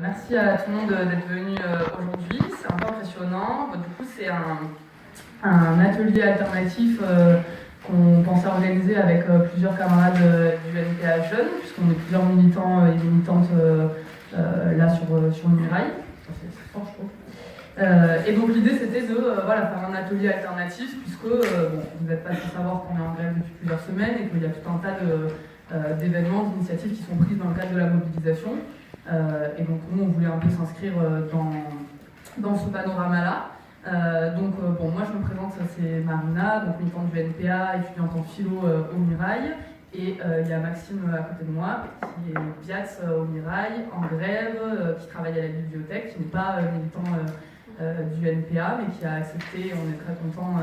Merci à tout le monde d'être venu aujourd'hui, c'est un peu impressionnant. Du coup, c'est un atelier alternatif qu'on pensait organiser avec plusieurs camarades du NPA Jeunes, puisqu'on est plusieurs militants et militantes là sur Muraille. C'est fort, je trouve. Et donc l'idée c'était de faire un atelier alternatif, puisque vous n'êtes pas sans savoir qu'on est en grève depuis plusieurs semaines et qu'il y a tout un tas d'événements, d'initiatives qui sont prises dans le cadre de la mobilisation. Et donc nous on voulait un peu s'inscrire dans ce panorama-là. Moi je me présente, c'est Marina, donc militante du NPA, étudiante en philo au Muraille. Et il y a Maxime à côté de moi, qui est Biats au Muraille, en grève, qui travaille à la bibliothèque, qui n'est pas militant du NPA, mais qui a accepté, on est très content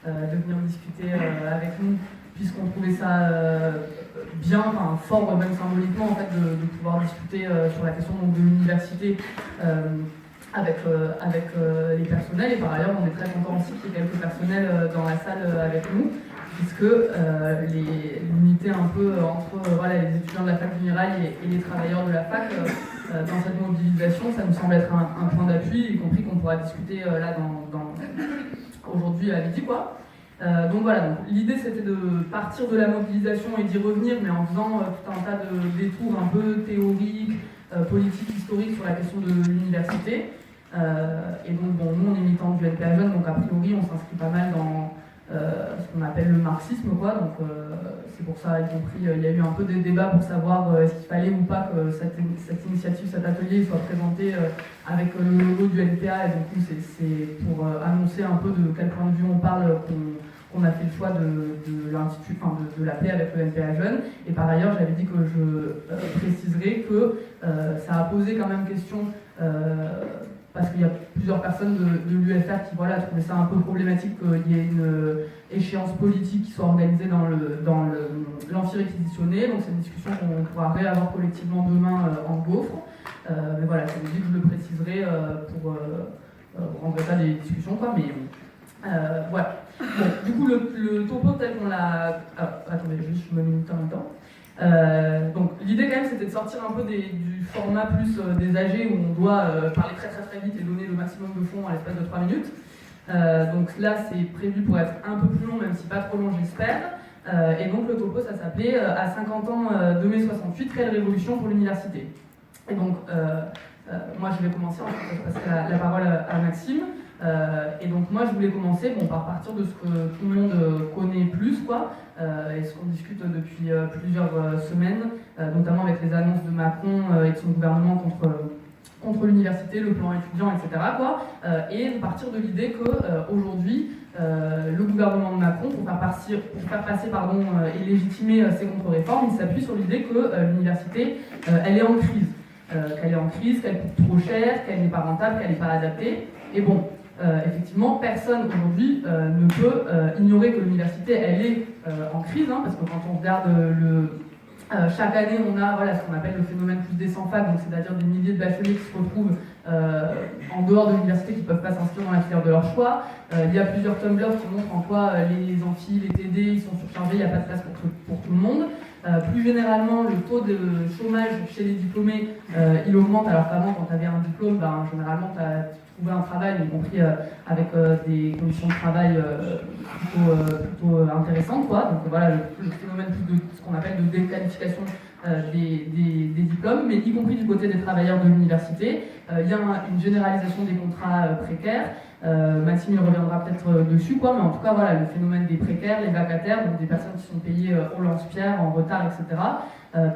de venir discuter avec nous, puisqu'on trouvait ça bien, fort même symboliquement en fait, de pouvoir discuter sur la question donc, de l'université avec les personnels. Et par ailleurs, on est très content aussi qu'il y ait quelques personnels dans la salle avec nous, puisque l'unité un peu entre les étudiants de la fac du Mirail et les travailleurs de la fac, dans cette mobilisation, ça nous semble être un point d'appui, y compris qu'on pourra discuter là aujourd'hui à midi, quoi. Donc l'idée c'était de partir de la mobilisation et d'y revenir, mais en faisant tout un tas de détours un peu théoriques, politiques, historiques sur la question de l'université. Et donc nous on est militants du NPA Jeunes, donc a priori on s'inscrit pas mal dans ce qu'on appelle le marxisme, quoi. Donc c'est pour ça, y compris, il y a eu un peu des débats pour savoir est-ce qu'il fallait ou pas que cette initiative, cet atelier soit présenté avec le logo du NPA. Et donc c'est pour annoncer un peu de quel point de vue on parle qu'on a fait le choix de l'appeler avec le NPA Jeunes. Et par ailleurs, j'avais dit que je préciserais que ça a posé quand même question, parce qu'il y a plusieurs personnes de l'UFR qui trouvaient ça un peu problématique qu'il y ait une échéance politique qui soit organisée dans l'amphi réquisitionné. Donc c'est une discussion qu'on pourra réavoir collectivement demain en gaufre. Mais voilà, ça veut dire que je le préciserai pour rendre état des discussions, quoi. Mais voilà. Bon, du coup, le topo tel qu'on l'a... attendez, je me mets en même temps. Donc l'idée quand même c'était de sortir un peu du format plus des AG où on doit parler très très très vite et donner le maximum de fond à l'espace de 3 minutes. Donc là c'est prévu pour être un peu plus long, même si pas trop long j'espère. Et donc le topo ça s'appelait à 50 ans de mai 68, quelle révolution pour l'université. Et donc moi je vais commencer, ensuite je passerai la parole à Maxime. Et donc moi je voulais commencer par partir de ce que tout le monde connaît plus, quoi, et ce qu'on discute depuis plusieurs semaines, notamment avec les annonces de Macron et de son gouvernement contre l'université, le plan étudiant, etc. Et partir de l'idée qu'aujourd'hui, le gouvernement de Macron, pour faire passer et légitimer ses contre-réformes, il s'appuie sur l'idée que l'université, elle est en crise. Qu'elle coûte trop cher, qu'elle n'est pas rentable, qu'elle n'est pas adaptée. Et effectivement, personne aujourd'hui ne peut ignorer que l'université, elle est en crise, parce que quand on regarde chaque année, on a ce qu'on appelle le phénomène plus des sans fac, donc c'est-à-dire des milliers de bacheliers qui se retrouvent en dehors de l'université, qui ne peuvent pas s'inscrire dans la filière de leur choix. Il y a plusieurs tumblers qui montrent en quoi les amphis, les TD, ils sont surchargés, il n'y a pas de place pour tout le monde. Plus généralement, le taux de chômage chez les diplômés, il augmente, alors qu'avant, quand tu avais un diplôme, généralement, tu trouvé un travail, y compris avec des conditions de travail plutôt intéressantes, quoi. Donc voilà, le phénomène plus de ce qu'on appelle de déqualification des diplômes, mais y compris du côté des travailleurs de l'université. Il y a une généralisation des contrats précaires. Maxime il reviendra peut-être dessus, quoi, mais en tout cas voilà, le phénomène des précaires, les vacataires, donc des personnes qui sont payées au lance-pierre, en retard, etc.,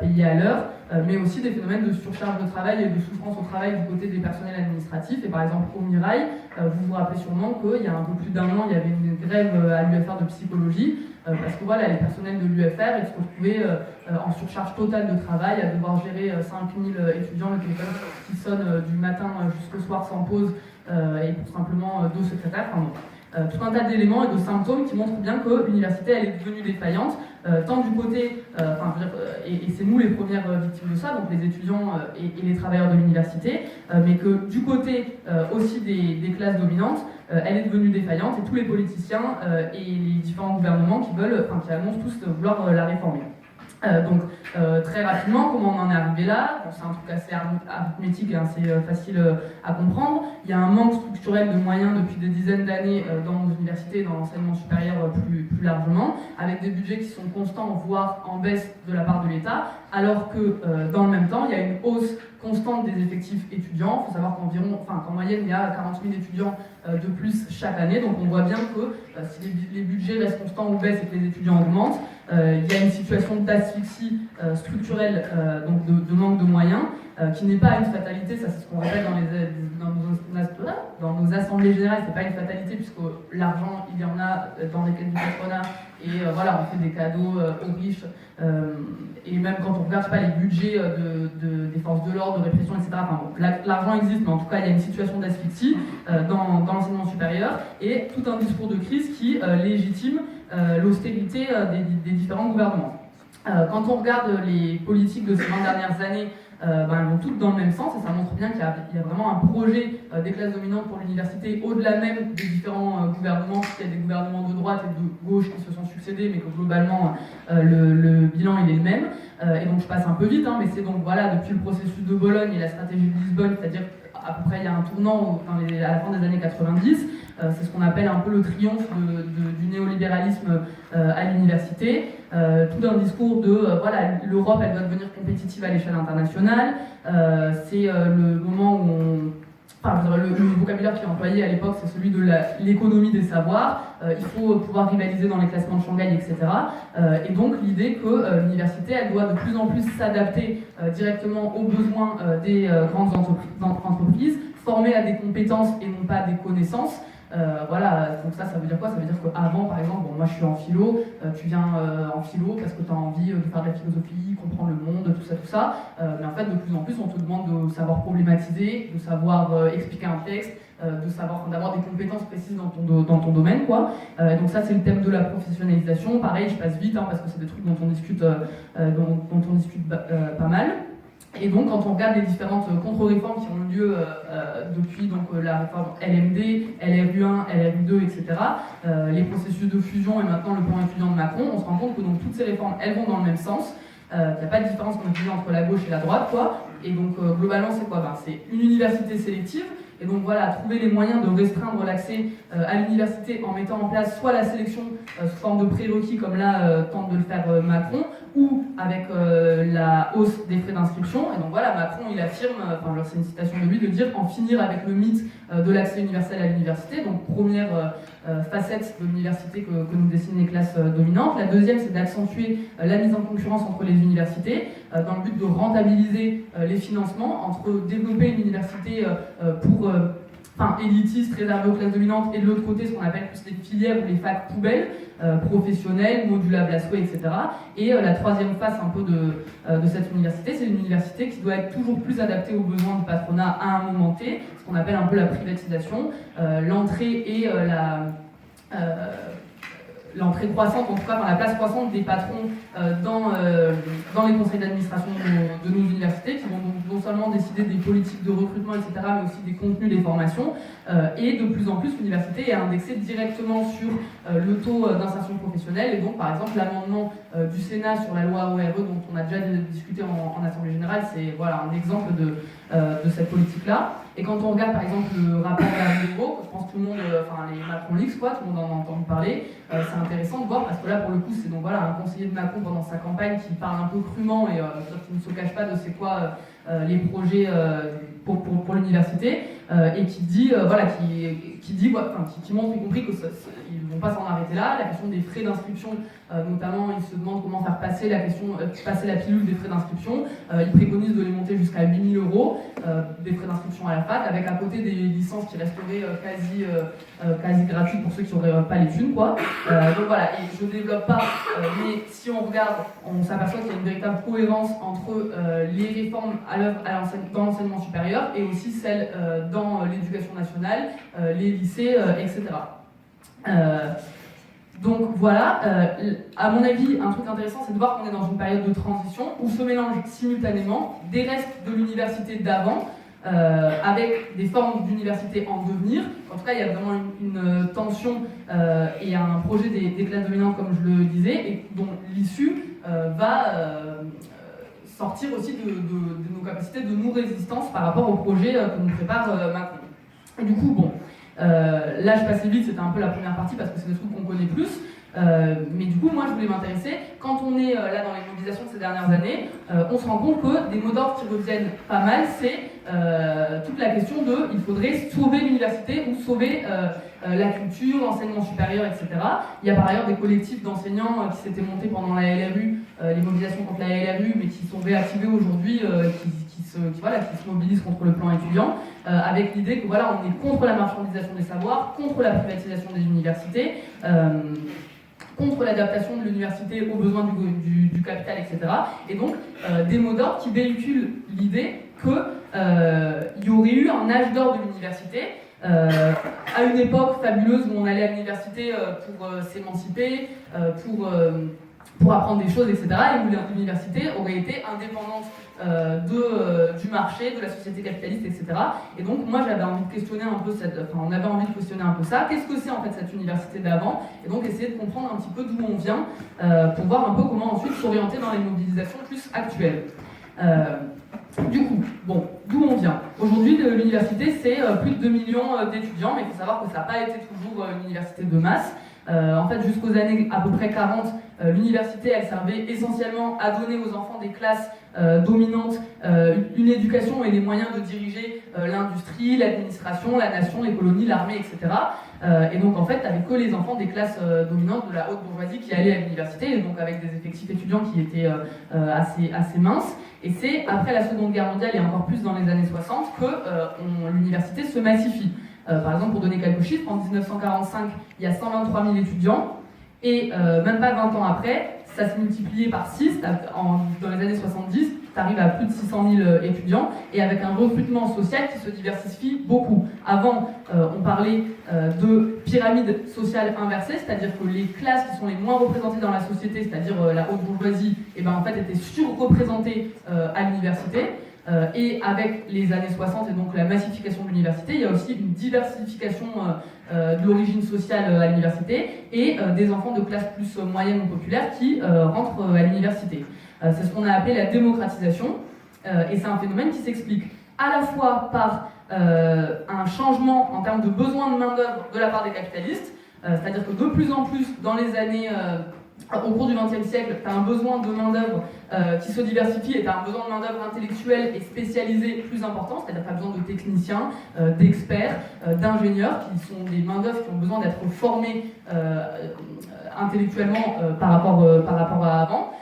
payées à l'heure, mais aussi des phénomènes de surcharge de travail et de souffrance au travail du côté des personnels administratifs. Et par exemple au Mirail, vous vous rappelez sûrement qu'il y a un peu plus d'un an, il y avait une grève à l'UFR de psychologie, parce que voilà, les personnels de l'UFR ils se retrouvaient en surcharge totale de travail, à devoir gérer 5000 étudiants, le téléphone qui sonne du matin jusqu'au soir sans pause, et pour simplement 2 secrétaires. Tout un tas d'éléments et de symptômes qui montrent bien que l'université elle est devenue défaillante, tant du côté, et c'est nous les premières victimes de ça, donc les étudiants et les travailleurs de l'université, mais que du côté aussi des classes dominantes, elle est devenue défaillante, et tous les politiciens et les différents gouvernements qui annoncent tous vouloir la réformer. Très rapidement, comment on en est arrivé là? C'est un truc assez arithmétique et assez facile à comprendre. Il y a un manque structurel de moyens depuis des dizaines d'années dans nos universités et dans l'enseignement supérieur plus largement, avec des budgets qui sont constants, voire en baisse de la part de l'État, alors que dans le même temps, il y a une hausse constante des effectifs étudiants. Il faut savoir qu'en moyenne, il y a 40 000 étudiants de plus chaque année. Donc on voit bien que si les budgets restent constants ou baissent et que les étudiants augmentent, il y a une situation d'asphyxie structurelle, donc de manque de moyens, qui n'est pas une fatalité. Ça, c'est ce qu'on répète dans nos assemblées générales. C'est pas une fatalité puisque l'argent, il y en a dans les caisses du patronat. Et voilà, on fait des cadeaux aux riches. Et même quand on regarde pas les budgets des forces de l'ordre, de répression, etc. Enfin, bon, l'argent existe, mais en tout cas, il y a une situation d'asphyxie dans l'enseignement supérieur et tout un discours de crise qui légitime l'austérité des différents gouvernements. Quand on regarde les politiques de ces 20 dernières années, elles vont toutes dans le même sens et ça montre bien qu'il y a vraiment un projet des classes dominantes pour l'université au-delà même des différents gouvernements, puisqu'il y a des gouvernements de droite et de gauche qui se sont succédés, mais que globalement le bilan il est le même. Et donc je passe un peu vite, mais c'est donc voilà, depuis le processus de Bologne et la stratégie de Lisbonne, c'est-à-dire à peu près il y a un tournant à la fin des années 90, c'est ce qu'on appelle un peu le triomphe du néolibéralisme à l'université. Tout un discours de voilà, l'Europe elle doit devenir compétitive à l'échelle internationale. C'est le moment où le vocabulaire qui est employé à l'époque, c'est celui de l'économie des savoirs. Il faut pouvoir rivaliser dans les classements de Shanghai, etc. Et donc l'idée que l'université, elle doit de plus en plus s'adapter directement aux besoins des grandes entreprises, former à des compétences et non pas à des connaissances. Voilà, donc ça veut dire quoi? Ça veut dire qu'avant, par exemple, moi je suis en philo, tu viens en philo parce que tu as envie de faire de la philosophie, comprendre le monde, tout ça. Mais en fait, de plus en plus, on te demande de savoir problématiser, de savoir expliquer un texte, d'avoir des compétences précises dans ton domaine, quoi. Donc ça, c'est le thème de la professionnalisation. Pareil, je passe vite parce que c'est des trucs dont on discute, pas mal. Et donc, quand on regarde les différentes contre-réformes qui ont eu lieu depuis la réforme LMD, LRU1, LRU2, etc., les processus de fusion et maintenant le plan étudiant de Macron, on se rend compte que donc, toutes ces réformes, elles vont dans le même sens. Il n'y a pas de différence, comme je disais, entre la gauche et la droite, quoi. Et donc, globalement, c'est quoi? C'est une université sélective. Et donc voilà, trouver les moyens de restreindre l'accès à l'université en mettant en place soit la sélection sous forme de prérequis, comme là tente de le faire Macron, ou avec la hausse des frais d'inscription. Et donc voilà, Macron il affirme, c'est une citation de lui, de dire en finir avec le mythe de l'accès universel à l'université. Donc première facette de l'université que nous dessinent les classes dominantes. La deuxième, c'est d'accentuer la mise en concurrence entre les universités dans le but de rentabiliser les financements, entre développer une université pour élitiste, réservé aux classes dominantes, et de l'autre côté, ce qu'on appelle plus les filières ou les facs poubelles, professionnelles, modulables à souhait, etc. Et la troisième face un peu de cette université, c'est une université qui doit être toujours plus adaptée aux besoins du patronat à un moment T, ce qu'on appelle un peu la privatisation, l'entrée et l'entrée croissante, en tout cas la place croissante des patrons dans les conseils d'administration de nos universités, qui vont donc non seulement décider des politiques de recrutement, etc., mais aussi des contenus des formations. Et de plus en plus, l'université est indexée directement sur le taux d'insertion professionnelle. Et donc, par exemple, l'amendement du Sénat sur la loi ORE, dont on a déjà discuté en Assemblée Générale, c'est voilà, un exemple de cette politique-là. Et quand on regarde par exemple le rapport d'Arnaud, je pense que tout le monde, les Macron Leaks, quoi, tout le monde en a entendu parler, c'est intéressant de voir parce que là pour le coup c'est donc voilà un conseiller de Macron pendant sa campagne qui parle un peu crûment et qui ne se cache pas de c'est quoi les projets pour l'université et qui dit qui montre y compris que ils ne vont pas s'en arrêter là. La question des frais d'inscription, notamment, ils se demandent comment faire passer passer la pilule des frais d'inscription. Ils préconisent de les monter jusqu'à 8 000 € des frais d'inscription à la fac, avec à côté des licences qui resteraient quasi gratuites pour ceux qui n'auraient pas les thunes, quoi. Donc voilà, et je ne développe pas, mais si on regarde, on s'aperçoit qu'il y a une véritable cohérence entre les réformes à l'œuvre dans l'enseignement supérieur et aussi celles dans l'éducation nationale, les lycées, etc. Donc voilà, à mon avis, un truc intéressant, c'est de voir qu'on est dans une période de transition où se mélangent simultanément des restes de l'université d'avant, avec des formes d'université en devenir. En tout cas, il y a vraiment une tension et un projet des classes dominantes, comme je le disais, et dont l'issue va sortir aussi de nos capacités de nous-résistance par rapport au projet que nous prépare Macron. Et du coup, bon, là je passais vite, c'était un peu la première partie parce que c'est des trucs qu'on connaît plus. Mais du coup, moi je voulais m'intéresser, quand on est là dans les mobilisations de ces dernières années, on se rend compte que des mots d'ordre qui reviennent pas mal, c'est toute la question de il faudrait sauver l'université ou sauver la culture, l'enseignement supérieur, etc. Il y a par ailleurs des collectifs d'enseignants qui s'étaient montés pendant la LRU, les mobilisations contre la LRU, mais qui sont réactivés aujourd'hui, qui se mobilisent contre le plan étudiant, avec l'idée que voilà, on est contre la marchandisation des savoirs, contre la privatisation des universités, contre l'adaptation de l'université aux besoins du capital, etc. Et donc, des mots d'ordre qui véhiculent l'idée qu'il y aurait eu un âge d'or de l'université, à une époque fabuleuse où on allait à l'université pour s'émanciper, pour apprendre des choses, etc. Et où l'université aurait été indépendante du marché, de la société capitaliste, etc. Et donc moi j'avais envie de questionner un peu on avait envie de questionner un peu ça. Qu'est-ce que c'est en fait cette université d'avant? Et donc essayer de comprendre un petit peu d'où on vient pour voir un peu comment ensuite s'orienter dans les mobilisations plus actuelles. Du coup, bon, d'où on vient? Aujourd'hui, l'université, c'est plus de 2 millions d'étudiants, mais il faut savoir que ça n'a pas été toujours une université de masse. En fait, jusqu'aux années à peu près 40, l'université, elle servait essentiellement à donner aux enfants des classes dominantes une éducation et les moyens de diriger l'industrie, l'administration, la nation, les colonies, l'armée, etc. Et donc, en fait, t'avais que les enfants des classes dominantes de la haute bourgeoisie qui allaient à l'université, et donc avec des effectifs étudiants qui étaient assez minces. Et c'est après la Seconde Guerre mondiale et encore plus dans les années 60 que l'université se massifie. Par exemple, pour donner quelques chiffres, en 1945, il y a 123 000 étudiants, et même pas 20 ans après, ça s'est multiplié par 6. Dans les années 70, tu arrives à plus de 600 000 étudiants, et avec un recrutement social qui se diversifie beaucoup. Avant, on parlait de pyramide sociale inversée, c'est-à-dire que les classes qui sont les moins représentées dans la société, c'est-à-dire la haute bourgeoisie, en fait, étaient surreprésentées à l'université. Et avec les années 60 et donc la massification de l'université, il y a aussi une diversification de l'origine sociale à l'université et des enfants de classe plus moyenne ou populaire qui rentrent à l'université. C'est ce qu'on a appelé la démocratisation, et c'est un phénomène qui s'explique à la fois par un changement en termes de besoin de main-d'œuvre de la part des capitalistes, c'est-à-dire que de plus en plus dans les années au cours du XXe siècle, tu as un besoin de main-d'œuvre qui se diversifie, et tu as un besoin de main-d'œuvre intellectuelle et spécialisée plus important, c'est-à-dire que tu as besoin de techniciens, d'experts, d'ingénieurs, qui sont des main-d'œuvre qui ont besoin d'être formés intellectuellement par rapport à avant.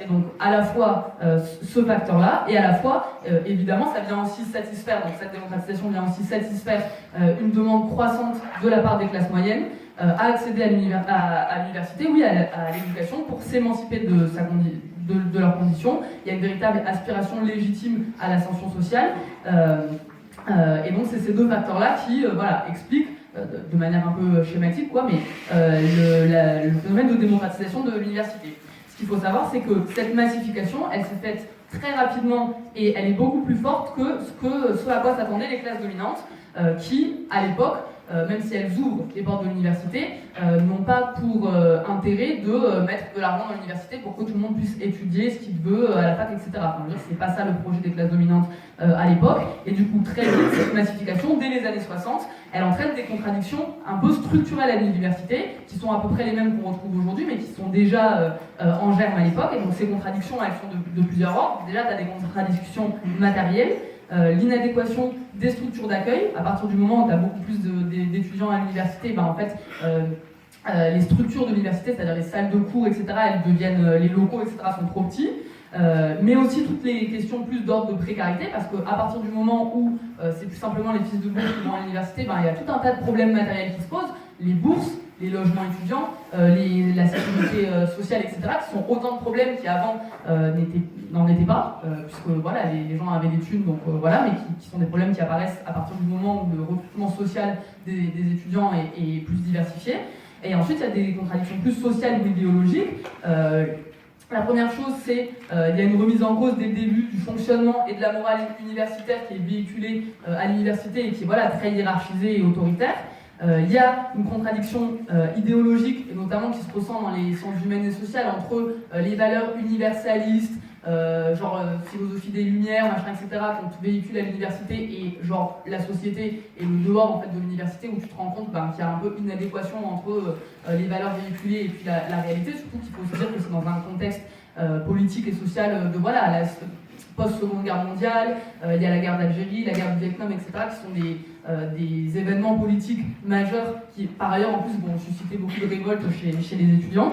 Et donc à la fois ce facteur-là, et à la fois, évidemment, ça vient aussi satisfaire, donc cette démocratisation vient aussi satisfaire une demande croissante de la part des classes moyennes, à accéder à l'université, oui, à l'éducation, pour s'émanciper de leurs conditions. Il y a une véritable aspiration légitime à l'ascension sociale. Et donc, c'est ces deux facteurs-là qui expliquent, de manière un peu schématique, mais le phénomène de démocratisation de l'université. Ce qu'il faut savoir, c'est que cette massification, elle s'est faite très rapidement, et elle est beaucoup plus forte que ce à quoi s'attendaient les classes dominantes, qui, à l'époque, même si elles ouvrent les portes de l'université, n'ont pas pour intérêt de mettre de l'argent dans l'université pour que tout le monde puisse étudier ce qu'il veut à la fac, etc. C'est pas ça le projet des classes dominantes à l'époque. Et du coup, très vite, cette massification, dès les années 60, elle entraîne des contradictions un peu structurelles à l'université, qui sont à peu près les mêmes qu'on retrouve aujourd'hui, mais qui sont déjà en germe à l'époque. Et donc ces contradictions, elles sont de plusieurs ordres. Déjà, tu as des contradictions matérielles. L'inadéquation des structures d'accueil. À partir du moment où tu as beaucoup plus d'étudiants à l'université, en fait, les structures de l'université, c'est-à-dire les salles de cours, etc., elles deviennent, les locaux, etc., sont trop petits. Mais aussi toutes les questions plus d'ordre de précarité, parce qu'à partir du moment où c'est plus simplement les fils de bourse qui vont à l'université, il y a tout un tas de problèmes matériels qui se posent. Les bourses, les logements étudiants, la sécurité sociale, etc., qui sont autant de problèmes qui avant n'en étaient pas, puisque les gens avaient des thunes, donc mais qui sont des problèmes qui apparaissent à partir du moment où le recrutement social des étudiants est plus diversifié. Et ensuite, il y a des contradictions plus sociales ou idéologiques. La première chose, c'est qu'il y a une remise en cause dès le début du fonctionnement et de la morale universitaire qui est véhiculée à l'université et qui est voilà, très hiérarchisée et autoritaire. Il y a une contradiction idéologique, et notamment qui se ressent dans les sciences humaines et sociales, entre les valeurs universalistes, philosophie des Lumières, machin, etc., qu'on te véhicule à l'université, et genre la société et le dehors en fait, de l'université, où tu te rends compte qu'il y a un peu une adéquation entre les valeurs véhiculées et puis la réalité, surtout qu'il faut se dire que c'est dans un contexte politique et social de voilà, la post-seconde guerre mondiale, il y a la guerre d'Algérie, la guerre du Vietnam, etc., qui sont des événements politiques majeurs qui, par ailleurs, en plus, vont susciter beaucoup de révoltes chez les étudiants.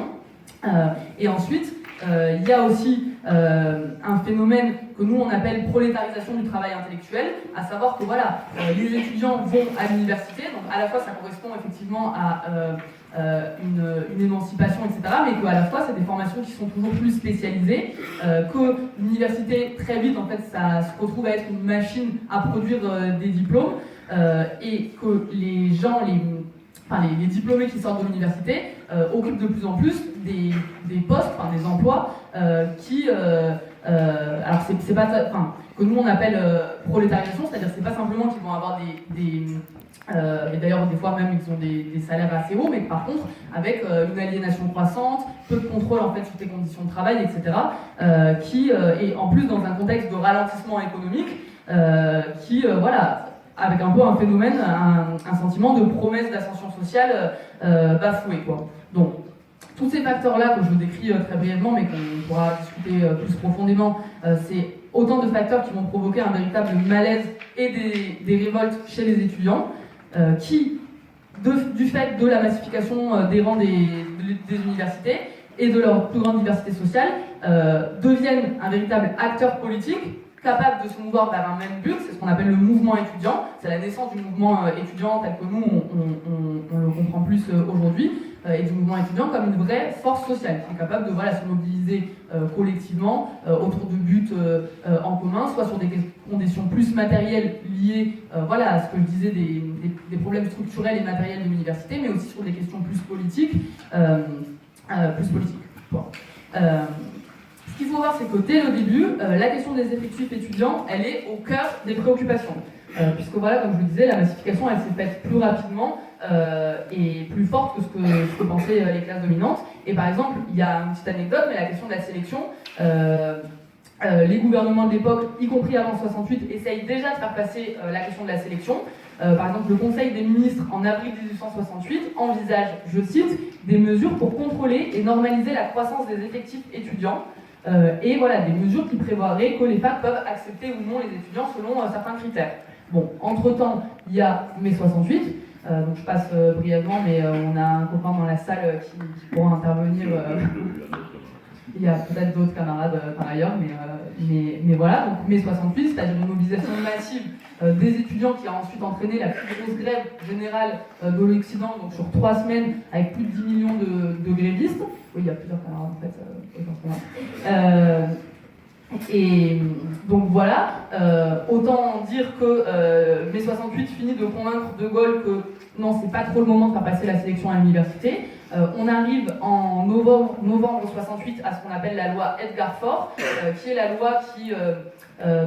Et ensuite, il y a aussi un phénomène que nous on appelle prolétarisation du travail intellectuel, à savoir que voilà, les étudiants vont à l'université, donc à la fois ça correspond effectivement à une émancipation, etc., mais qu'à la fois c'est des formations qui sont toujours plus spécialisées, que l'université très vite en fait ça se retrouve à être une machine à produire des diplômes, et que les gens, les diplômés qui sortent de l'université occupent de plus en plus des postes, des emplois qui, alors c'est pas, que nous on appelle prolétarisation, c'est-à-dire c'est pas simplement qu'ils vont avoir et d'ailleurs des fois même ils ont des salaires assez hauts, mais par contre avec une aliénation croissante, peu de contrôle en fait sur tes conditions de travail, etc., qui est en plus dans un contexte de ralentissement économique, voilà, avec un peu un phénomène, un sentiment de promesse d'ascension sociale bafouée, quoi. Donc, tous ces facteurs-là que je décris très brièvement, mais qu'on pourra discuter plus profondément, c'est autant de facteurs qui vont provoquer un véritable malaise et des révoltes chez les étudiants, qui, du fait de la massification des rangs des universités et de leur plus grande diversité sociale, deviennent un véritable acteur politique capable de se mouvoir vers un même but. C'est ce qu'on appelle le mouvement étudiant. C'est la naissance du mouvement étudiant tel que nous, on le comprend plus aujourd'hui, et du mouvement étudiant comme une vraie force sociale qui est capable de se mobiliser collectivement autour de buts en commun, soit sur des conditions plus matérielles liées à ce que je disais des problèmes structurels et matériels de l'université, mais aussi sur des questions plus politiques. Bon. Ce qu'il faut voir, c'est que dès le début, la question des effectifs étudiants, elle est au cœur des préoccupations. Puisque voilà, comme je vous disais, la massification, elle s'est faite plus rapidement et plus forte que ce que pensaient les classes dominantes. Et par exemple, il y a une petite anecdote, mais la question de la sélection, les gouvernements de l'époque, y compris avant 68, essayent déjà de faire passer la question de la sélection. Par exemple, le Conseil des ministres, en avril 1868, envisage, je cite, des mesures pour contrôler et normaliser la croissance des effectifs étudiants. Et voilà, des mesures qui prévoiraient que les facs peuvent accepter ou non les étudiants selon certains critères. Bon, entre-temps, il y a mai 68, donc je passe brièvement, mais on a un copain dans la salle qui pourra intervenir. Il y a peut-être d'autres camarades par ailleurs, mais voilà, donc mai 68, c'est-à-dire une mobilisation massive des étudiants qui a ensuite entraîné la plus grosse grève générale de l'Occident, donc sur 3 semaines, avec plus de 10 millions de grévistes. Oui, il y a plusieurs camarades en fait. Et donc voilà, autant dire que mai 68 finit de convaincre De Gaulle que non, c'est pas trop le moment de faire passer la sélection à l'université. On arrive en novembre 68 à ce qu'on appelle la loi Edgar Faure, qui est la loi qui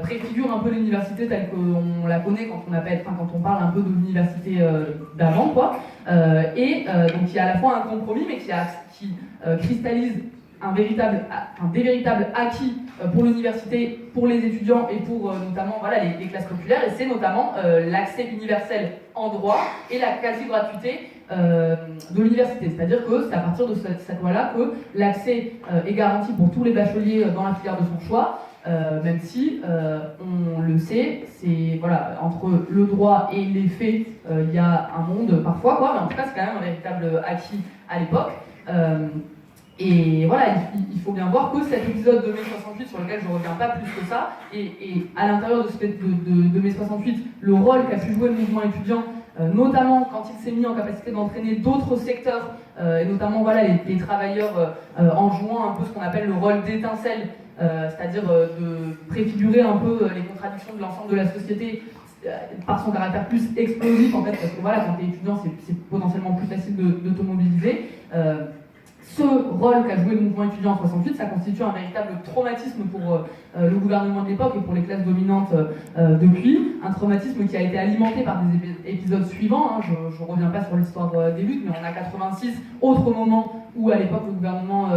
préfigure un peu l'université telle qu'on la connaît quand on parle un peu de l'université d'avant, quoi. Donc il y a à la fois un compromis, mais qui cristallise des véritables acquis pour l'université, pour les étudiants et pour notamment les classes populaires, et c'est notamment l'accès universel en droit et la quasi-gratuité de l'université. C'est-à-dire que c'est à partir de cette loi-là que l'accès est garanti pour tous les bacheliers dans la filière de son choix, même si, on le sait, c'est entre le droit et les faits, il y a un monde parfois, mais en tout cas c'est quand même un véritable acquis à l'époque. Et voilà, il faut bien voir que cet épisode de mai 68, sur lequel je ne reviens pas plus que ça, et à l'intérieur de mai 68, le rôle qu'a pu jouer le mouvement étudiant, notamment quand il s'est mis en capacité d'entraîner d'autres secteurs, et notamment les travailleurs, en jouant un peu ce qu'on appelle le rôle d'étincelle, c'est-à-dire de préfigurer un peu les contradictions de l'ensemble de la société, par son caractère plus explosif en fait, parce que quand tu es étudiant, c'est potentiellement plus facile de te mobiliser. ce rôle qu'a joué le mouvement étudiant en 68, ça constitue un véritable traumatisme pour le gouvernement de l'époque et pour les classes dominantes depuis. Un traumatisme qui a été alimenté par des épisodes suivants. Hein. Je ne reviens pas sur l'histoire des luttes, mais on a 86, autre moment où à l'époque le gouvernement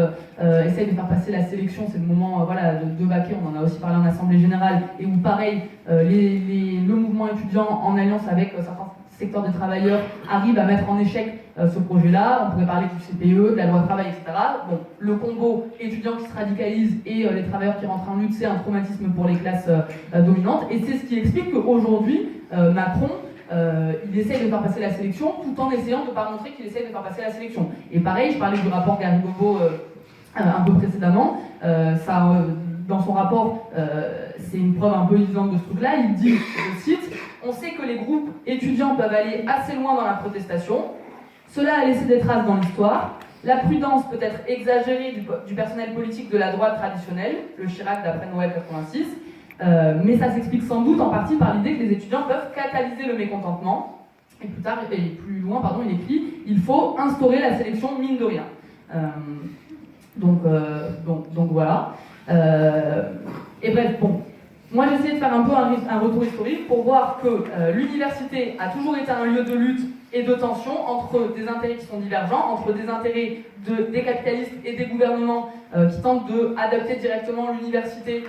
essaye de faire passer la sélection. C'est le moment de Baquet, on en a aussi parlé en Assemblée Générale, et où pareil, le mouvement étudiant en alliance avec certains secteur des travailleurs arrive à mettre en échec ce projet-là. On pourrait parler du CPE, de la loi travail, etc. Bon, le combo étudiant qui se radicalise et les travailleurs qui rentrent en lutte, c'est un traumatisme pour les classes dominantes. Et c'est ce qui explique qu'aujourd'hui, Macron, il essaye de faire passer la sélection tout en essayant de ne pas montrer qu'il essaye de faire passer la sélection. Et pareil, je parlais du rapport Garrigobo un peu précédemment. Dans son rapport, c'est une preuve un peu évidente de ce truc-là. Il dit, je cite, « On sait que les groupes étudiants peuvent aller assez loin dans la protestation. Cela a laissé des traces dans l'histoire. La prudence peut être exagérée du personnel politique de la droite traditionnelle, le Chirac d'après Noël 86, mais ça s'explique sans doute en partie par l'idée que les étudiants peuvent catalyser le mécontentement. » Et plus loin, il écrit « Il faut instaurer la sélection mine de rien. » Donc voilà. Et bref, bon, moi j'ai essayé de faire un peu un retour historique pour voir que l'université a toujours été un lieu de lutte et de tension entre des intérêts qui sont divergents, entre des intérêts des capitalistes et des gouvernements qui tentent d'adapter directement l'université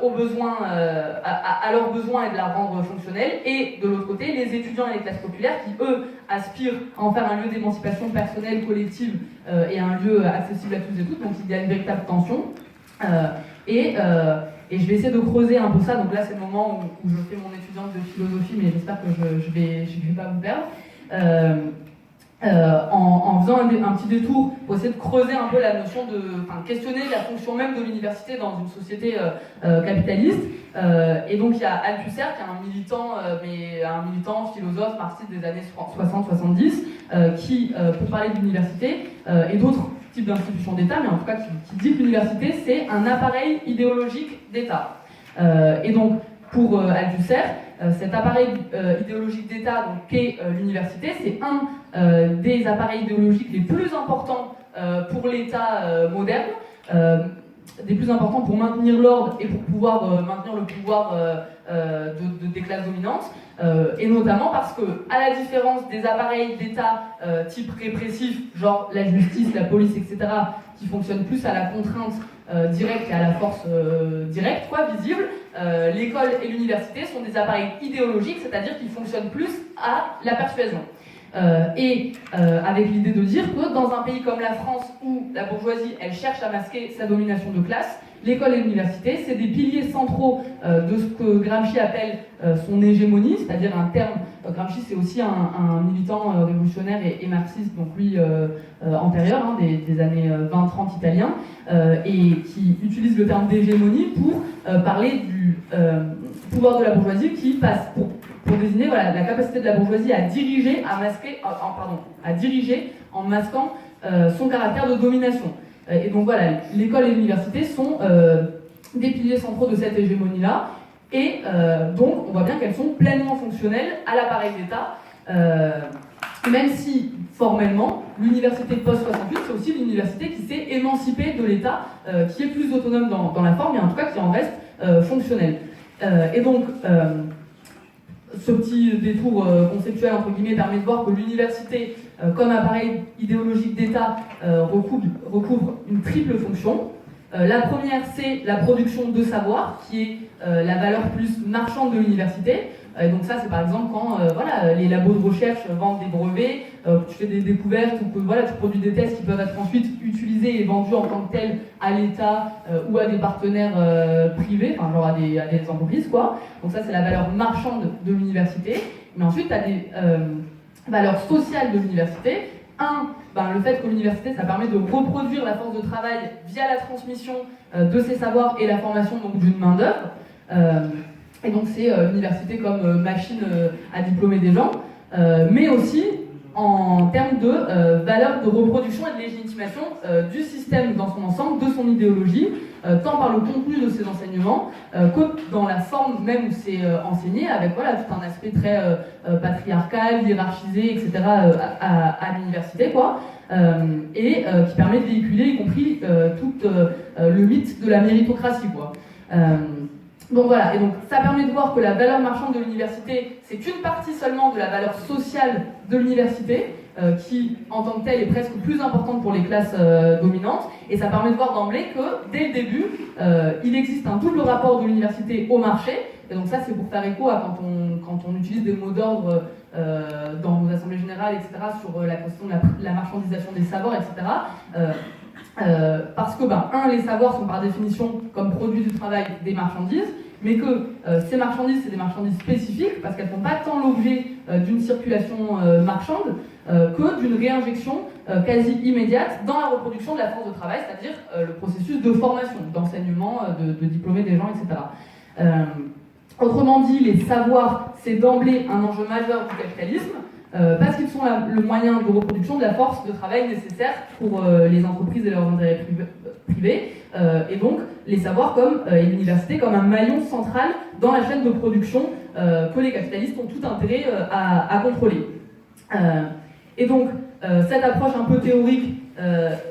aux besoins, à leurs besoins et de la rendre fonctionnelle, et de l'autre côté, les étudiants et les classes populaires qui, eux, aspirent à en faire un lieu d'émancipation personnelle, collective et un lieu accessible à tous et toutes, donc il y a une véritable tension. Et je vais essayer de creuser un peu ça, donc là c'est le moment où je fais mon étudiante de philosophie, mais j'espère que je vais pas vous perdre. En faisant un petit détour pour essayer de creuser un peu la notion questionner la fonction même de l'université dans une société capitaliste. Et donc il y a Althusser qui est un militant philosophe marxiste des années 60-70 qui, pour parler de l'université et d'autres types d'institutions d'État, mais en tout cas qui dit que l'université c'est un appareil idéologique d'État. Et donc pour Althusser, cet appareil idéologique d'État qu'est l'université, c'est un des appareils idéologiques les plus importants pour l'État moderne, des plus importants pour maintenir l'ordre et pour pouvoir maintenir le pouvoir des classes dominantes, et notamment parce que, à la différence des appareils d'État type répressif, genre la justice, la police, etc., qui fonctionnent plus à la contrainte directe et à la force directe, visible, l'école et l'université sont des appareils idéologiques, c'est-à-dire qu'ils fonctionnent plus à la persuasion. Avec l'idée de dire que dans un pays comme la France où la bourgeoisie elle cherche à masquer sa domination de classe, l'école et l'université c'est des piliers centraux de ce que Gramsci appelle son hégémonie, c'est-à-dire un terme. Gramsci c'est aussi un militant révolutionnaire et marxiste, donc lui antérieur, des années 20-30 italien, et qui utilise le terme d'hégémonie pour parler du pouvoir de la bourgeoisie qui passe pour désigner la capacité de la bourgeoisie à diriger, à diriger en masquant son caractère de domination. Et donc l'école et l'université sont des piliers centraux de cette hégémonie-là, et donc on voit bien qu'elles sont pleinement fonctionnelles à l'appareil d'État, même si formellement l'université post-68 c'est aussi l'université qui s'est émancipée de l'État, qui est plus autonome dans la forme, mais en tout cas qui en reste fonctionnelle. Et donc ce petit détour conceptuel entre guillemets permet de voir que l'université, comme appareil idéologique d'État, recouvre une triple fonction. La première, c'est la production de savoir, qui est la valeur plus marchande de l'université. Donc ça, c'est par exemple quand les labos de recherche vendent des brevets, tu fais des découvertes, ou que tu produis des thèses qui peuvent être ensuite utilisés et vendus en tant que tels à l'État ou à des partenaires privés, genre à des entreprises, quoi. Donc ça, c'est la valeur marchande de l'université. Mais ensuite, tu as des valeurs sociales de l'université. Le fait que l'université, ça permet de reproduire la force de travail via la transmission de ses savoirs et la formation d'une main-d'œuvre. Et donc c'est l'université comme machine à diplômer des gens, mais aussi en termes de valeurs de reproduction et de légitimation du système dans son ensemble, de son idéologie, tant par le contenu de ses enseignements que dans la forme même où c'est enseigné, avec voilà, tout un aspect très patriarcal, hiérarchisé, etc. à l'université, quoi, et qui permet de véhiculer, y compris tout le mythe de la méritocratie, quoi. Donc voilà, et donc ça permet de voir que la valeur marchande de l'université, c'est qu'une partie seulement de la valeur sociale de l'université, qui, en tant que telle, est presque plus importante pour les classes dominantes, et ça permet de voir d'emblée que, dès le début, il existe un double rapport de l'université au marché, et donc ça c'est pour faire écho à quand on utilise des mots d'ordre dans nos assemblées générales, etc., sur la question de la marchandisation des savoirs, etc., parce que, les savoirs sont par définition comme produits du travail des marchandises, mais que ces marchandises, c'est des marchandises spécifiques, parce qu'elles ne font pas tant l'objet d'une circulation marchande que d'une réinjection quasi immédiate dans la reproduction de la force de travail, c'est-à-dire le processus de formation, d'enseignement, de diplômer des gens, etc. Autrement dit, les savoirs, c'est d'emblée un enjeu majeur du capitalisme, parce qu'ils sont le moyen de reproduction de la force de travail nécessaire pour les entreprises et leurs intérêts privés, et donc les savoirs et l'université comme un maillon central dans la chaîne de production que les capitalistes ont tout intérêt à contrôler. Et donc cette approche un peu théorique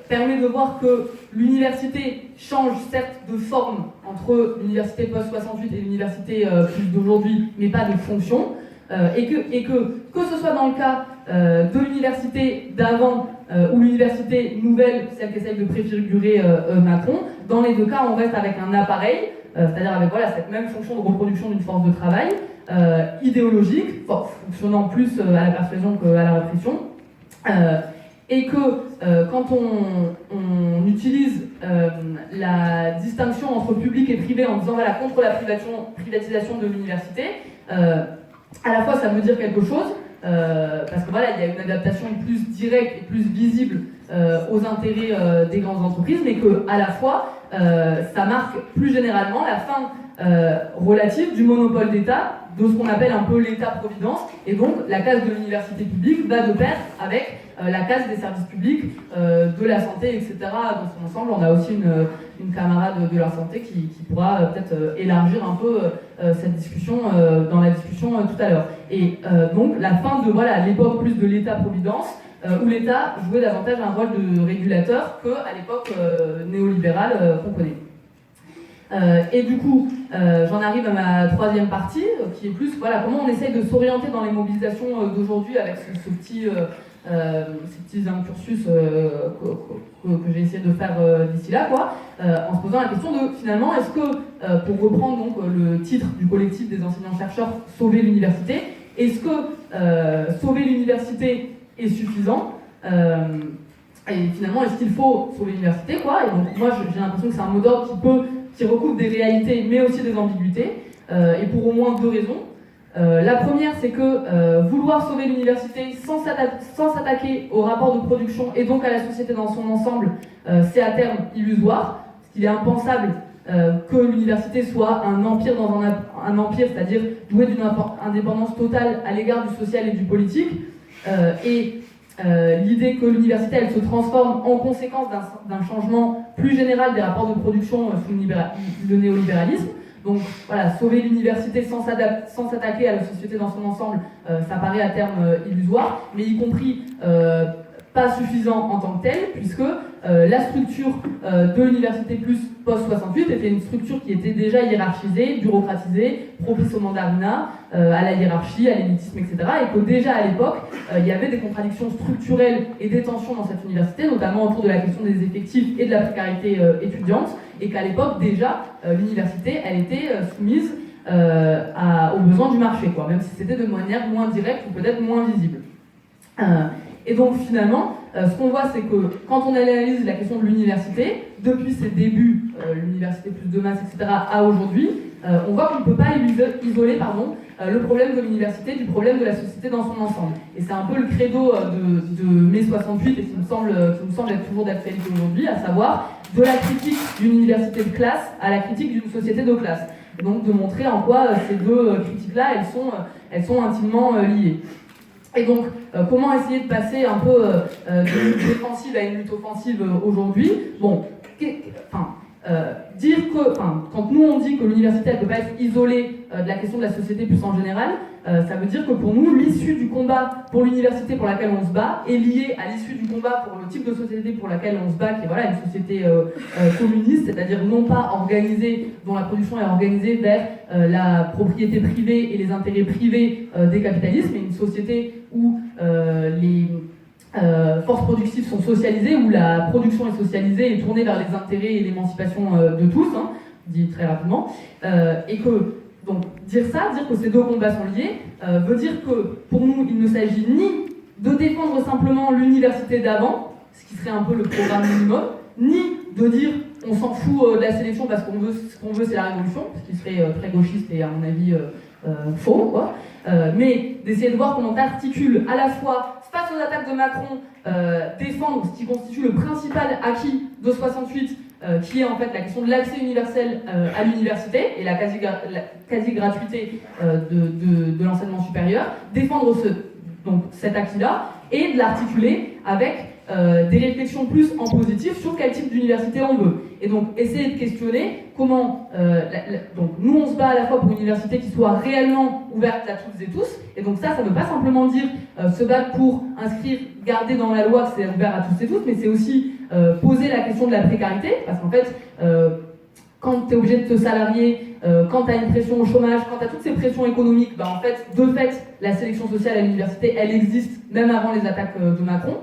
permet de voir que l'université change certes de forme entre l'université post-68 et l'université plus d'aujourd'hui, mais pas de fonction. Et que ce soit dans le cas de l'université d'avant ou l'université nouvelle, celle qui essaye de préfigurer Macron, dans les deux cas, on reste avec un appareil, c'est-à-dire avec cette même fonction de reproduction d'une force de travail idéologique, fonctionnant plus à la persuasion qu'à la répression, et que quand on utilise la distinction entre public et privé en disant contre la privatisation de l'université, à la fois ça veut dire quelque chose, parce que il y a une adaptation plus directe et plus visible aux intérêts des grandes entreprises, mais que à la fois ça marque plus généralement la fin relative du monopole d'État, de ce qu'on appelle un peu l'État-providence, et donc la case de l'université publique va de pair avec la case des services publics, de la santé, etc. Dans son ensemble. On a aussi une camarade de la santé qui pourra peut-être élargir un peu cette discussion dans la discussion tout à l'heure. Et donc la fin de l'époque plus de l'État-providence, où l'État jouait davantage un rôle de régulateur qu'à l'époque néolibérale qu'on connaît. Et du coup, j'en arrive à ma troisième partie, qui est plus comment on essaye de s'orienter dans les mobilisations d'aujourd'hui avec ces petits incursus que j'ai essayé de faire d'ici là, en se posant la question de finalement, est-ce que, pour reprendre donc le titre du collectif des enseignants-chercheurs, sauver l'université, est-ce que sauver l'université est suffisant, et finalement, est-ce qu'il faut sauver l'université, Et donc moi, j'ai l'impression que c'est un mot d'ordre qui recouvre des réalités, mais aussi des ambiguïtés, et pour au moins deux raisons. La première, c'est que vouloir sauver l'université sans s'attaquer au rapport de production et donc à la société dans son ensemble, c'est à terme illusoire, parce qu'il est impensable que l'université soit un empire dans un empire, c'est-à-dire doué d'une indépendance totale à l'égard du social et du politique, et l'idée que l'université elle se transforme en conséquence d'un changement plus général des rapports de production sous le néolibéralisme. Donc sauver l'université sans s'attaquer à la société dans son ensemble, ça paraît à terme illusoire, mais y compris pas suffisant en tant que tel, puisque la structure de l'université plus post-68 était une structure qui était déjà hiérarchisée, bureaucratisée, propice au mandarinat, à la hiérarchie, à l'élitisme, etc. Et que déjà à l'époque, il y avait des contradictions structurelles et des tensions dans cette université, notamment autour de la question des effectifs et de la précarité étudiante, et qu'à l'époque déjà, l'université, elle était soumise aux besoins du marché, même si c'était de manière moins directe ou peut-être moins visible. Et donc finalement, ce qu'on voit, c'est que quand on analyse la question de l'université, depuis ses débuts, l'université plus de masse, etc., à aujourd'hui, on voit qu'on ne peut pas isoler le problème de l'université du problème de la société dans son ensemble. Et c'est un peu le credo de mai 68, et qui me semble être toujours d'actualité aujourd'hui, à savoir de la critique d'une université de classe à la critique d'une société de classe. Et donc de montrer en quoi ces deux critiques-là, elles sont intimement liées. Et donc, comment essayer de passer un peu d'une lutte défensive à une lutte offensive aujourd'hui? Bon, dire que, quand nous on dit que l'université ne peut pas être isolée de la question de la société plus en général, ça veut dire que pour nous, l'issue du combat pour l'université pour laquelle on se bat est liée à l'issue du combat pour le type de société pour laquelle on se bat, qui est voilà, une société communiste, c'est-à-dire non pas organisée, dont la production est organisée vers la propriété privée et les intérêts privés des capitalismes, mais une société où les forces productives sont socialisées, où la production est socialisée et tournée vers les intérêts et l'émancipation de tous, dit très rapidement, et que donc dire que ces deux combats sont liés veut dire que pour nous il ne s'agit ni de défendre simplement l'université d'avant, ce qui serait un peu le programme minimum, ni de dire on s'en fout de la sélection parce qu'on veut ce qu'on veut c'est la révolution, ce qui serait très gauchiste et à mon avis faux, quoi. Mais d'essayer de voir comment t'articules à la fois face aux attaques de Macron, défendre ce qui constitue le principal acquis de 68, qui est en fait la question de l'accès universel à l'université et la quasi-gratuité de l'enseignement supérieur, défendre donc cet acquis-là et de l'articuler avec des réflexions plus en positif sur quel type d'université on veut. Et donc essayer de questionner comment donc nous on se bat à la fois pour une université qui soit réellement ouverte à toutes et tous, et donc ça ne veut pas simplement dire se battre pour inscrire, garder dans la loi que c'est ouvert à tous et tous, mais c'est aussi poser la question de la précarité, parce qu'en fait quand tu es obligé de te salarier, quand tu as une pression au chômage, quand tu as toutes ces pressions économiques, en fait, de fait, la sélection sociale à l'université, elle existe même avant les attaques de Macron.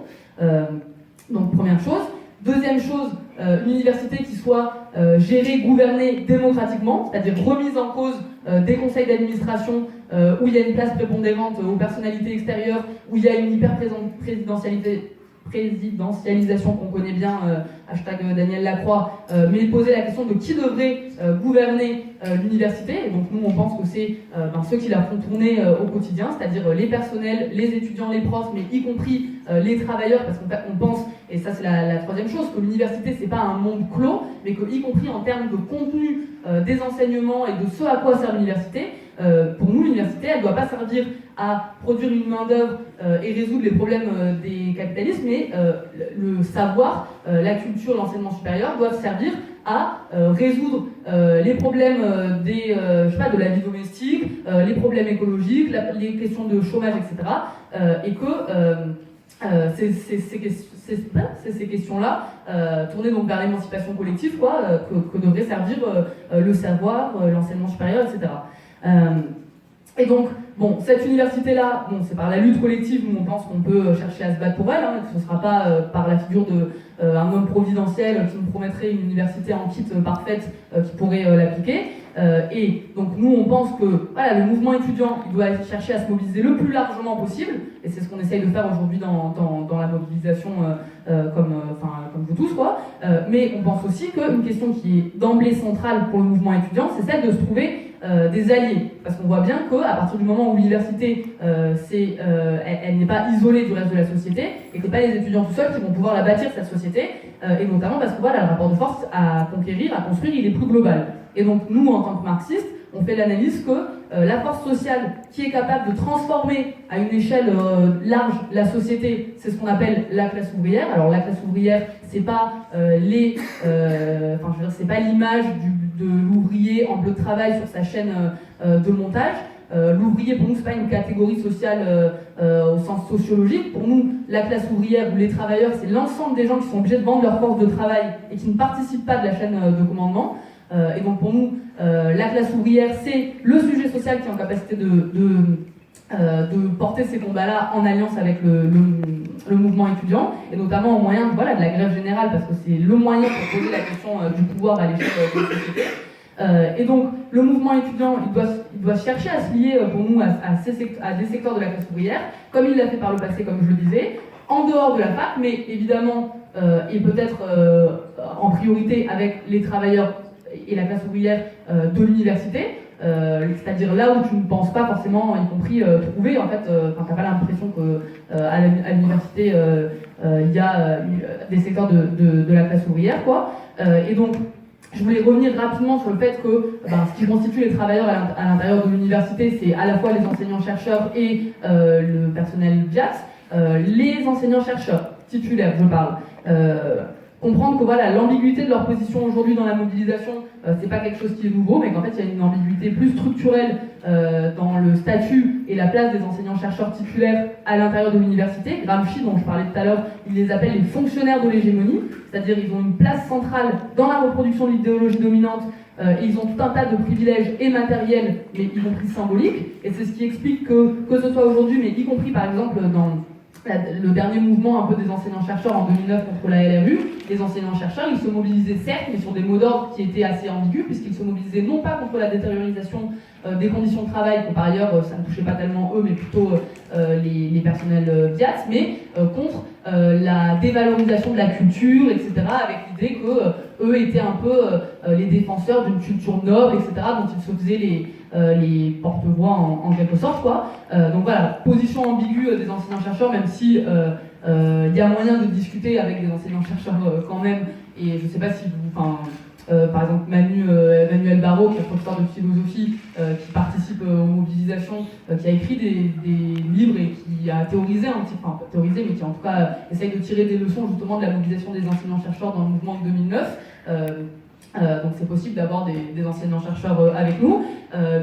Donc première chose. Deuxième chose, une université qui soit gérée, gouvernée démocratiquement, c'est-à-dire remise en cause des conseils d'administration où il y a une place prépondérante aux personnalités extérieures, où il y a une présidentialisation qu'on connaît bien, hashtag Daniel Lacroix, mais poser la question de qui devrait gouverner l'université. Et donc nous on pense que c'est ceux qui la font tourner au quotidien, c'est-à-dire les personnels, les étudiants, les profs, mais y compris les travailleurs, parce qu'on pense, et ça c'est la troisième chose, que l'université c'est pas un monde clos, mais que y compris en termes de contenu des enseignements et de ce à quoi sert l'université, pour nous l'université elle ne doit pas servir à produire une main-d'œuvre et résoudre les problèmes des capitalismes, mais le savoir, la culture, l'enseignement supérieur doivent servir à résoudre les problèmes de la vie domestique, les problèmes écologiques, les questions de chômage, etc. Et que c'est ces questions-là, tournées donc vers l'émancipation collective, que devrait servir le savoir, l'enseignement supérieur, etc. Et donc, cette université-là, c'est par la lutte collective où on pense qu'on peut chercher à se battre pour elle, que ce ne sera pas par la figure d'un homme providentiel qui nous promettrait une université en kit parfaite qui pourrait l'appliquer. Et donc nous, on pense que le mouvement étudiant, il doit chercher à se mobiliser le plus largement possible, et c'est ce qu'on essaye de faire aujourd'hui dans la mobilisation, comme vous tous, mais on pense aussi qu'une question qui est d'emblée centrale pour le mouvement étudiant, c'est celle de se trouver des alliés, parce qu'on voit bien qu'à partir du moment où l'université elle n'est pas isolée du reste de la société, et que ce pas les étudiants tout seuls qui vont pouvoir la bâtir cette société, et notamment parce que le rapport de force à conquérir, à construire, il est plus global. Et donc nous, en tant que marxistes, on fait l'analyse que la force sociale qui est capable de transformer à une échelle large la société, c'est ce qu'on appelle la classe ouvrière. Alors la classe ouvrière, c'est pas c'est pas l'image de l'ouvrier en bleu de travail sur sa chaîne de montage. L'ouvrier, pour nous, c'est pas une catégorie sociale au sens sociologique. Pour nous, la classe ouvrière ou les travailleurs, c'est l'ensemble des gens qui sont obligés de vendre leur force de travail et qui ne participent pas de la chaîne de commandement. Et donc pour nous, la classe ouvrière, c'est le sujet social qui est en capacité de porter ces combats-là en alliance avec le mouvement étudiant, et notamment au moyen de la grève générale, parce que c'est le moyen pour poser la question du pouvoir à l'échelle de la société. Et donc le mouvement étudiant, il doit chercher à se lier pour nous à des secteurs de la classe ouvrière, comme il l'a fait par le passé, comme je le disais, en dehors de la fac, mais évidemment, et peut-être en priorité avec les travailleurs et la classe ouvrière de l'université, c'est-à-dire là où tu ne penses pas forcément, y compris trouver, en fait, t'as pas l'impression qu'à l'université il y a des secteurs de la classe ouvrière, et donc je voulais revenir rapidement sur le fait que ce qui constitue les travailleurs à l'intérieur de l'université, c'est à la fois les enseignants-chercheurs et le personnel BIAS. Les enseignants-chercheurs, titulaires, je parle, comprendre que voilà, l'ambiguïté de leur position aujourd'hui dans la mobilisation, c'est pas quelque chose qui est nouveau, mais qu'en fait il y a une ambiguïté plus structurelle dans le statut et la place des enseignants-chercheurs titulaires à l'intérieur de l'université. Gramsci, dont je parlais tout à l'heure, il les appelle les fonctionnaires de l'hégémonie, c'est-à-dire ils ont une place centrale dans la reproduction de l'idéologie dominante, et ils ont tout un tas de privilèges et matériels, mais y compris symboliques, et c'est ce qui explique que ce soit aujourd'hui, mais y compris par exemple dans le dernier mouvement un peu des enseignants-chercheurs en 2009 contre la LRU, les enseignants-chercheurs, ils se mobilisaient certes, mais sur des mots d'ordre qui étaient assez ambigus, puisqu'ils se mobilisaient non pas contre la détériorisation des conditions de travail, que par ailleurs ça ne touchait pas tellement eux, mais plutôt les personnels BIAS, mais contre la dévalorisation de la culture, etc., avec l'idée que eux étaient un peu les défenseurs d'une culture noble, etc., dont ils se faisaient les porte-voix en quelque sorte, quoi. Donc voilà, position ambiguë des enseignants-chercheurs, même si y a moyen de discuter avec des enseignants-chercheurs quand même, et je ne sais pas si vous... par exemple, Manuel Barrault, qui est professeur de philosophie, qui participe aux mobilisations, qui a écrit des livres et qui a théorisé un petit peu, enfin pas théorisé, mais qui en tout cas essaye de tirer des leçons justement de la mobilisation des enseignants-chercheurs dans le mouvement de 2009. Donc c'est possible d'avoir des enseignants-chercheurs avec nous,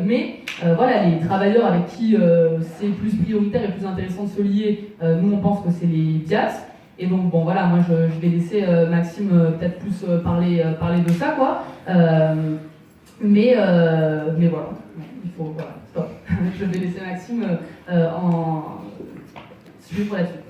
mais voilà, les travailleurs avec qui c'est plus prioritaire et plus intéressant de se lier, nous on pense que c'est les BIAS. Et donc bon voilà, moi je vais laisser Maxime peut-être plus parler de ça, quoi. Mais voilà, il faut, voilà, stop. Je vais laisser Maxime en suivre là-dessus.